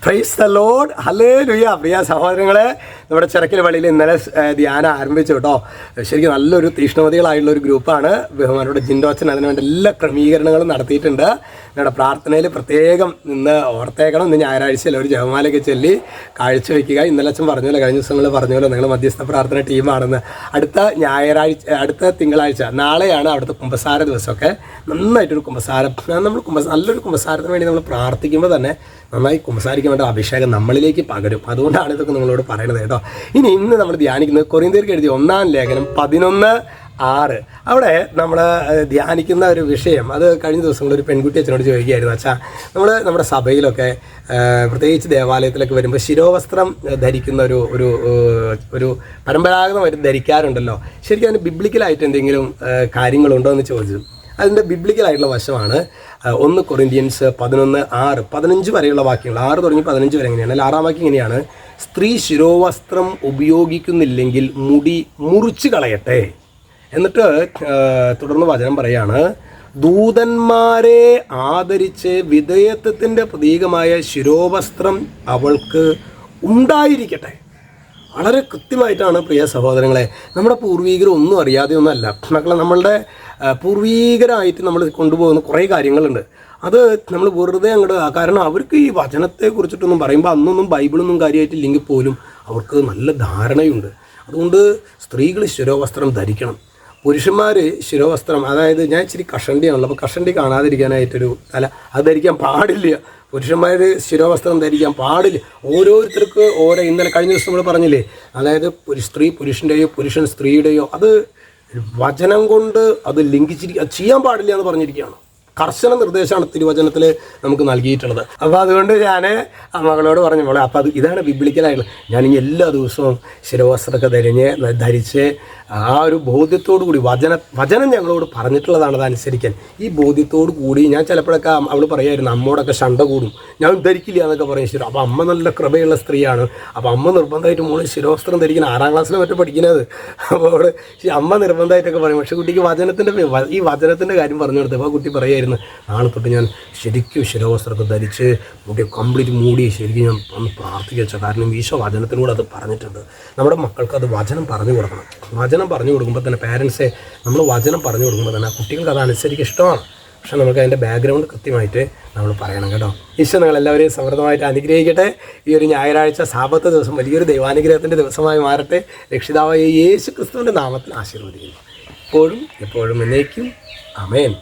Price the lord, hallelujah. പ്രിയ സഹോദരങ്ങളെ, നമ്മുടെ ചിറക്കൽ പള്ളിയിൽ ഇന്നലെ ധ്യാനം ആരംഭിച്ചു കേട്ടോ. ശരിക്കും നല്ലൊരു തീഷ്ണമതികളായിട്ടുള്ള ഒരു ഗ്രൂപ്പാണ്. ബഹുമാനോട് ജിൻഡോച്ചൻ അതിനുവേണ്ട എല്ലാ ക്രമീകരണങ്ങളും നടത്തിയിട്ടുണ്ട്. ഞങ്ങളുടെ പ്രാർത്ഥനയിൽ പ്രത്യേകം ഇന്ന് ഓർത്തേക്കണം. ഇന്ന് ഞായറാഴ്ചയിൽ ഒരു ജപമാലയൊക്കെ ചൊല്ലി കാഴ്ചവെക്കുക. ഇന്നലെ അച്ഛൻ പറഞ്ഞല്ലോ, കഴിഞ്ഞ ദിവസങ്ങളിൽ പറഞ്ഞല്ലോ, നിങ്ങൾ മധ്യസ്ഥ പ്രാർത്ഥന ടീമാണെന്ന്. അടുത്ത തിങ്കളാഴ്ച നാളെയാണ് അവിടുത്തെ കുമ്പസാര ദിവസമൊക്കെ. നന്നായിട്ടൊരു കുമ്പസാരം, നല്ലൊരു കുമ്പസാരത്തിന് വേണ്ടി നമ്മൾ പ്രാർത്ഥിക്കുമ്പോൾ തന്നെ നന്നായി കുമ്പസാരിക്കാൻ വേണ്ട അഭിഷേകം നമ്മളിലേക്ക് പകരും. അതുകൊണ്ടാണ് ഇതൊക്കെ നിങ്ങളോട് പറയുന്നത് കേട്ടോ. ഇന്ന് നമ്മൾ ധ്യാനിക്കുന്നത് കൊരിന്ത്യർക്ക് എഴുതിയ 1-ാം ലേഖനം 11:6. അവിടെ നമ്മൾ ധ്യാനിക്കുന്ന ഒരു വിഷയം, അത് കഴിഞ്ഞ ദിവസങ്ങളിൽ ഒരു പെൺകുട്ടി അച്ഛനോട് ചോദിക്കുകയായിരുന്നു, അച്ഛാ നമ്മുടെ സഭയിലൊക്കെ പ്രത്യേകിച്ച് ദേവാലയത്തിലൊക്കെ വരുമ്പോൾ ശിരോവസ്ത്രം ധരിക്കുന്ന ഒരു പരമ്പരാഗതമായിട്ട് ധരിക്കാറുണ്ടല്ലോ. ശരിക്കും അതിന് ബിബ്ലിക്കലായിട്ട് എന്തെങ്കിലും കാര്യങ്ങളുണ്ടോ എന്ന് ചോദിച്ചു. അതിൻ്റെ ബിബ്ലിക്കലായിട്ടുള്ള വശമാണ് 1 കൊറിന്ത്യൻസ് 11:6, 15 വരെയുള്ള വാക്യങ്ങൾ. 6 തുടങ്ങി 15 വരെ എങ്ങനെയാണ്? 6-ാം വാക്യം ഇങ്ങനെയാണ്: സ്ത്രീ ശിരോവസ്ത്രം ഉപയോഗിക്കുന്നില്ലെങ്കിൽ മുടി മുറിച്ച് കളയട്ടെ. എന്നിട്ട് തുടർന്ന് വചനം പറയാണ്, ദൂതന്മാരെ ആദരിച്ച് വിധേയത്വത്തിൻ്റെ പ്രതീകമായ ശിരോവസ്ത്രം അവൾക്ക് ഉണ്ടായിരിക്കട്ടെ. വളരെ കൃത്യമായിട്ടാണ് പ്രിയ സഹോദരങ്ങളെ, നമ്മുടെ പൂർവീകർ ഒന്നും അറിയാതെ ഒന്നുമല്ല മക്കളെ. നമ്മളുടെ പൂർവീകരായിട്ട് നമ്മൾ കൊണ്ടുപോകുന്ന കുറേ കാര്യങ്ങളുണ്ട്. അത് നമ്മൾ വെറുതെ കാരണം അവർക്ക് ഈ വചനത്തെ കുറിച്ചിട്ടൊന്നും പറയുമ്പോൾ അന്നൊന്നും ബൈബിളൊന്നും കാര്യമായിട്ടില്ലെങ്കിൽ പോലും അവർക്ക് നല്ല ധാരണയുണ്ട്. അതുകൊണ്ട് സ്ത്രീകൾ ശിരോവസ്ത്രം ധരിക്കണം. പുരുഷന്മാർ ശിരോവസ്ത്രം, അതായത് ഞാൻ ഇച്ചിരി കഷണ്ടിയാണല്ലോ, അപ്പോൾ കഷണ്ടി കാണാതിരിക്കാനായിട്ടൊരു അത് ധരിക്കാൻ പാടില്ല. പുരുഷന്മാർ ശിരോവസ്ത്രം ധരിക്കാൻ പാടില്ല. ഓരോരുത്തർക്ക് ഇന്നലെ കഴിഞ്ഞ ദിവസം നമ്മൾ പറഞ്ഞില്ലേ, അതായത് സ്ത്രീ പുരുഷൻ്റെയോ പുരുഷൻ സ്ത്രീയുടെയോ അത് വചനം കൊണ്ട് അത് അത് ചെയ്യാൻ പാടില്ല എന്ന് പറഞ്ഞിരിക്കുകയാണ്. കർശന നിർദ്ദേശമാണ് തിരുവചനത്തിൽ നമുക്ക് നൽകിയിട്ടുള്ളത്. അപ്പോൾ അതുകൊണ്ട് ഞാൻ മകളോട് പറഞ്ഞു, മോളെ അപ്പോൾ ഇതാണ് ബിബ്ലിക്കലായിട്ടുള്ളത്. ഞാനിനി എല്ലാ ദിവസവും ശിരോവസ്ത്രമൊക്കെ ധരിച്ച് ആ ഒരു ബോധ്യത്തോടു കൂടി വചനം ഞങ്ങളോട് പറഞ്ഞിട്ടുള്ളതാണ് അതനുസരിക്കാൻ. ഈ ബോധ്യത്തോടു കൂടി ഞാൻ ചിലപ്പോഴൊക്കെ അവൾ പറയായിരുന്നു, അമ്മോടൊക്കെ ശണ്ട കൂടും, ഞാൻ ധരിക്കില്ല എന്നൊക്കെ പറയും. ശരി, അപ്പോൾ അമ്മ നല്ല കൃപയുള്ള സ്ത്രീയാണ്. അപ്പോൾ അമ്മ നിർബന്ധമായിട്ട് മോള് ശിരോവസ്ത്രം ധരിക്കണം. 6-ാം ക്ലാസ്സിൽ മറ്റും പഠിക്കുന്നത്. അപ്പോൾ അമ്മ നിർബന്ധമായിട്ടൊക്കെ പറയും. പക്ഷേ കുട്ടിക്ക് ഈ വചനത്തിൻ്റെ കാര്യം പറഞ്ഞു കൊടുത്തപ്പോൾ ആ കുട്ടി പറയായിരുന്നു, നാളെ തൊട്ട് ഞാൻ ശരിക്കും ശിരോവസ്ത്രമൊക്കെ ധരിച്ച് മുടി കംപ്ലീറ്റ് മൂടി ശരിക്കും ഞാൻ ഒന്ന് പ്രാർത്ഥിക്കുക വെച്ചാൽ. കാരണം ഈശോ വചനത്തിലൂടെ അത് പറഞ്ഞിട്ടുണ്ട്. നമ്മുടെ മക്കൾക്ക് അത് വചനം പറഞ്ഞു കൊടുക്കണം. വചനം പറഞ്ഞു കൊടുക്കുമ്പോൾ തന്നെ പേരൻസെ നമ്മൾ വചനം പറഞ്ഞു കൊടുക്കുമ്പോൾ തന്നെ ആ കുട്ടികൾക്ക് അതനുസരിച്ച് ഇഷ്ടമാണ്. പക്ഷെ നമുക്ക് അതിൻ്റെ ബാക്ക്ഗ്രൗണ്ട് കൃത്യമായിട്ട് നമ്മൾ പറയണം കേട്ടോ. ഈശോ നിങ്ങളെല്ലാവരെയും സമൃദ്ധമായിട്ട് അനുഗ്രഹിക്കട്ടെ. ഈ ഒരു ഞായറാഴ്ച സാബത്ത് ദിവസം വലിയൊരു ദൈവാനുഗ്രഹത്തിൻ്റെ ദിവസമായി മാറട്ടെ. രക്ഷിതാവായ യേശു ക്രിസ്തുവിൻ്റെ നാമത്തിൽ ആശീർവദിക്കുന്നു. എപ്പോഴും എന്നേക്കും. ആമേൻ.